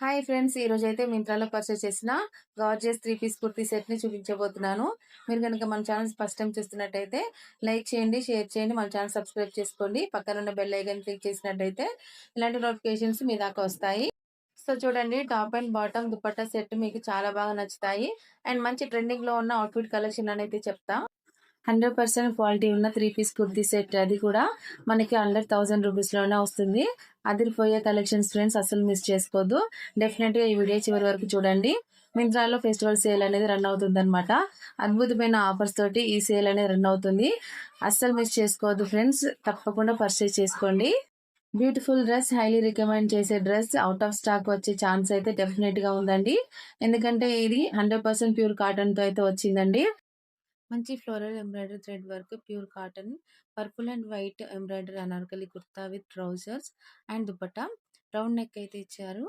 Hi friends, ఈ రోజు అయితే మింత్రాలో పర్చేస్ చేసిన గార్జియస్ 3 పీస్ కుర్తీ సెట్ ని చూపించబోతున్నాను. మీరు కనుక మన ఛానల్ ఫస్ట్ టైం చూస్తున్నట్టయితే లైక్ చేయండి, షేర్ చేయండి, మన ఛానల్ సబ్స్క్రైబ్ చేసుకోండి. పక్కన ఉన్న బెల్ ఐకాన్ క్లిక్ చేసినట్టయితే ఇలాంటి నోటిఫికేషన్స్ మీ దాకా వస్తాయి. సో చూడండి, top and bottom dupatta set మీకు చాలా బాగా నచ్చుతాయి. అండ్ మంచి ట్రెండింగ్ లో ఉన్న అవుట్ఫిట్ కలెక్షన్ అనేది చెప్తా. 100% క్వాలిటీ ఉన్న 3 పీస్ కుర్తీ సెట్, అది కూడా మనకి అండర్ 1000 రూపీస్ లోనే వస్తుంది. అదిరిపోయే కలెక్షన్స్ ఫ్రెండ్స్, అసలు మిస్ చేసుకోవద్దు. డెఫినెట్ గా ఈ వీడియో చివరి వరకు చూడండి. మింత్రాలో ఫెస్టివల్ సేల్ అనేది రన్ అవుతుంది అనమాట. అద్భుతమైన ఆఫర్స్ తోటి ఈ సేల్ అనేది రన్ అవుతుంది. అస్సలు మిస్ చేసుకోవద్దు ఫ్రెండ్స్, తప్పకుండా పర్చేస్ చేసుకోండి. బ్యూటిఫుల్ డ్రెస్, హైలీ రికమెండ్ చేసే డ్రెస్ అవుట్ ఆఫ్ స్టాక్ వచ్చే ఛాన్స్ అయితే డెఫినెట్ గా ఉందండి. ఎందుకంటే ఇది 100% ప్యూర్ కాటన్ తో అయితే వచ్చిందండి. మంచి floral embroidery thread work, pure cotton, purple and white embroidery Anarkali kurta with trousers and dupatta. Round neck అయితే ఇచ్చారు.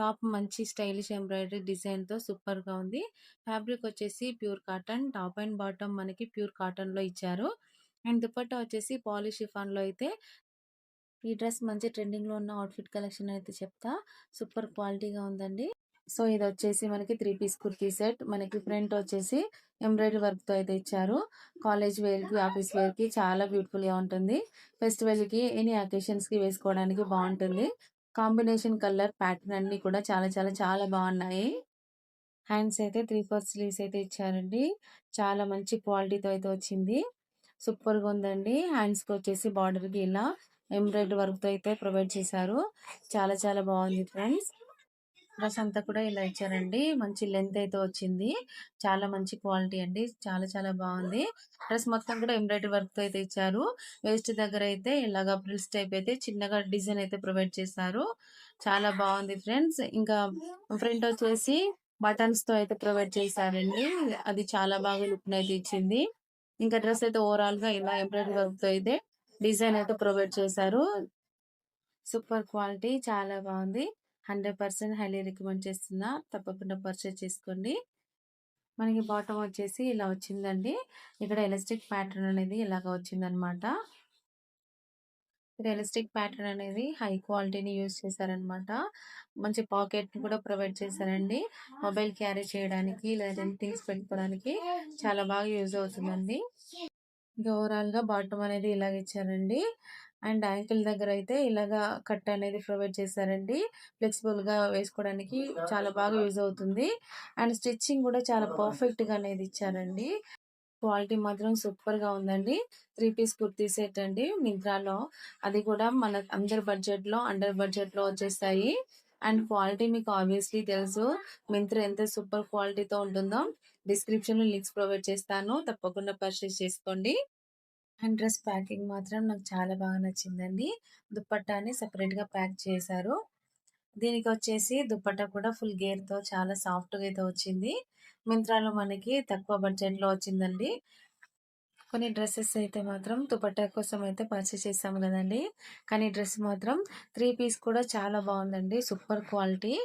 టాప్ మంచి స్టైలిష్ ఎంబ్రాయిడరీ డిజైన్ తో సూపర్ గా ఉంది. ఫ్యాబ్రిక్ వచ్చేసి pure cotton. Top and bottom మనకి ప్యూర్ కాటన్ లో ఇచ్చారు. అండ్ దుపట్టా వచ్చేసి పాలిష్ షిఫాన్ లో అయితే. ఈ డ్రెస్ మంచి ట్రెండింగ్ లో ఉన్న అవుట్ఫిట్ కలెక్షన్ అయితే చెప్తా. సూపర్ క్వాలిటీగా ఉందండి. సో ఇది వచ్చేసి మనకి 3 పీస్ కుర్తీ సెట్. మనకి ఫ్రంట్ వచ్చేసి ఎంబ్రాయిడరీ వర్క్ తో అయితే ఇచ్చారు. కాలేజ్ వేర్ కి, ఆఫీస్ వేర్ కి చాలా బ్యూటిఫుల్ గా ఉంటుంది. ఫెస్టివల్ కి, ఎనీ అకేషన్స్ కి వేసుకోవడానికి బాగుంటుంది. కాంబినేషన్ కలర్ ప్యాటర్న్ అన్ని కూడా చాలా చాలా చాలా బాగున్నాయి. హ్యాండ్స్ అయితే 3/4 స్లీవ్స్ అయితే ఇచ్చారండి. చాలా మంచి క్వాలిటీతో అయితే వచ్చింది. సూపర్ గా ఉందండి. హ్యాండ్స్ కి వచ్చేసి బార్డర్ కి ఇలా ఎంబ్రాయిడరీ వర్క్ తో అయితే ప్రొవైడ్ చేశారు. చాలా చాలా బాగుంది ఫ్రెండ్స్. డ్రెస్ అంతా కూడా ఇలా ఇచ్చారండి. మంచి లెంత్ అయితే వచ్చింది. చాలా మంచి క్వాలిటీ అండి. చాలా చాలా బాగుంది. డ్రెస్ మొత్తం కూడా ఎంబ్రాయిడరీ వర్క్ తో అయితే ఇచ్చారు. వేస్ట్ దగ్గర అయితే ఇలాగా ఫ్రిల్స్ టైప్ అయితే చిన్నగా డిజైన్ అయితే ప్రొవైడ్ చేశారు. చాలా బాగుంది ఫ్రెండ్స్. ఇంకా ఫ్రంట్ వచ్చేసి బటన్స్ తో అయితే ప్రొవైడ్ చేశారండి. అది చాలా బాగా లుక్ అయితే ఇచ్చింది. ఇంకా డ్రెస్ అయితే ఓవరాల్ గా ఇలా ఎంబ్రాయిడరీ వర్క్ తో అయితే డిజైన్ అయితే ప్రొవైడ్ చేశారు. సూపర్ క్వాలిటీ, చాలా బాగుంది. 100% హైలీ రికమెండ్ చేస్తున్నా. తప్పకుండా పర్చేస్ చేసుకోండి. మనకి బాటమ్ వచ్చేసి ఇలా వచ్చిందండి. ఇక్కడ ఎలాస్టిక్ ప్యాటర్న్ అనేది ఇలాగ వచ్చిందనమాట. రియలిస్టిక్ ప్యాటర్న్ అనేది హై క్వాలిటీని యూజ్ చేశారనమాట. మంచి పాకెట్ కూడా ప్రొవైడ్ చేశారండి. మొబైల్ క్యారీ చేయడానికి లేదా థింగ్స్ పెట్టుకోవడానికి చాలా బాగా యూజ్ అవుతుందండి. ఇంకా ఓవరాల్ గా బాటమ్ అనేది ఇలాగ ఇచ్చారండి. అండ్ యాంకిల్ దగ్గర అయితే ఇలాగా కట్ అనేది ప్రొవైడ్ చేశారండి. ఫ్లెక్సిబుల్ గా వేసుకోవడానికి చాలా బాగా యూజ్ అవుతుంది. అండ్ స్టిచ్చింగ్ కూడా చాలా పర్ఫెక్ట్ గా అనేది ఇచ్చారండి. క్వాలిటీ మాత్రం సూపర్ గా ఉందండి. 3 పీస్ కుర్తీ సెట్ అండి మింత్రాలో. అది కూడా మన అందరి బడ్జెట్ లో, అండర్ బడ్జెట్ లో వచ్చేస్తాయి. అండ్ క్వాలిటీ మీకు ఆబ్వియస్లీ తెలుసు, మింత్రా ఎంత సూపర్ క్వాలిటీతో ఉంటుందో. డిస్క్రిప్షన్ లో లింక్స్ ప్రొవైడ్ చేస్తాను, తప్పకుండా పర్చేస్ చేసుకోండి. అండ్ డ్రెస్ ప్యాకింగ్ మాత్రం నాకు చాలా బాగా నచ్చిందండి. దుపట్టాని సెపరేట్ గా ప్యాక్ చేశారు. దీనికి వచ్చేసి దుపట్టా కూడా ఫుల్ గేర్ తో చాలా సాఫ్ట్ గా అయితే వచ్చింది. మింత్రాలో మనకి తక్కువ బడ్జెట్ లో వచ్చిందండి. కొన్ని డ్రెస్సెస్ అయితే మాత్రం దుపట్టా కోసం అయితే పర్చేస్ చేసాము కదండి. కానీ డ్రెస్ మాత్రం 3 పీస్ కూడా చాలా బాగుందండి. Super quality.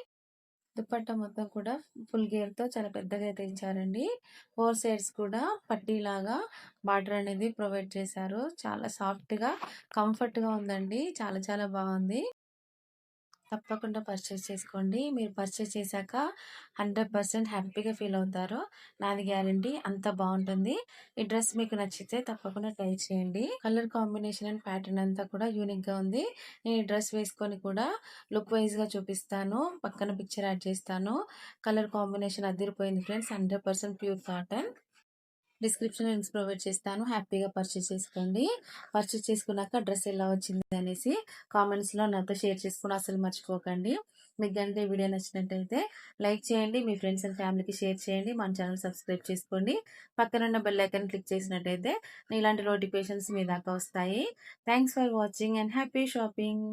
దుపట్టా మొత్తం కూడా ఫుల్ గేర్ తో చాలా పెద్దగా అయితే ఇచ్చారండి. 4 సైడ్స్ కూడా పట్టీలాగా బార్డర్ అనేది ప్రొవైడ్ చేశారు. చాలా సాఫ్ట్ గా, కంఫర్ట్ గా ఉందండి. చాలా చాలా బాగుంది. తప్పకుండా పర్చేస్ చేసుకోండి. మీరు పర్చేస్ చేశాక 100% హ్యాపీగా ఫీల్ అవుతారు. నాది గ్యారంటీ. అంత బాగుంటుంది. ఈ డ్రెస్ మీకు నచ్చితే తప్పకుండా ట్రై చేయండి. కలర్ కాంబినేషన్ అండ్ ప్యాటర్న్ అంతా కూడా యూనిక్ గా ఉంది. నేను ఈ డ్రెస్ వేసుకొని కూడా లుక్ వైజ్ గా చూపిస్తాను. పక్కన పిక్చర్ యాడ్ చేస్తాను. కలర్ కాంబినేషన్ అదిరిపోయింది friends. 100% pure cotton. Description links provide చేస్తాను. హ్యాపీగా పర్చేస్ చేసుకోండి. పర్చేస్ చేసుకున్నాక డ్రెస్ ఎలా వచ్చింది అనేసి కామెంట్స్ లో నాతో షేర్ చేసుకుని అసలు మర్చిపోకండి. మీకు గంటే వీడియో నచ్చినట్టయితే లైక్ చేయండి. మీ ఫ్రెండ్స్ అండ్ ఫ్యామిలీకి షేర్ చేయండి. మన ఛానల్ సబ్స్క్రైబ్ చేసుకోండి. పక్కనున్న బెల్ ఐకాన్ క్లిక్ చేసినట్టయితే ఇలాంటి నోటిఫికేషన్స్ మీ దాకా వస్తాయి. Thanks for watching and happy shopping.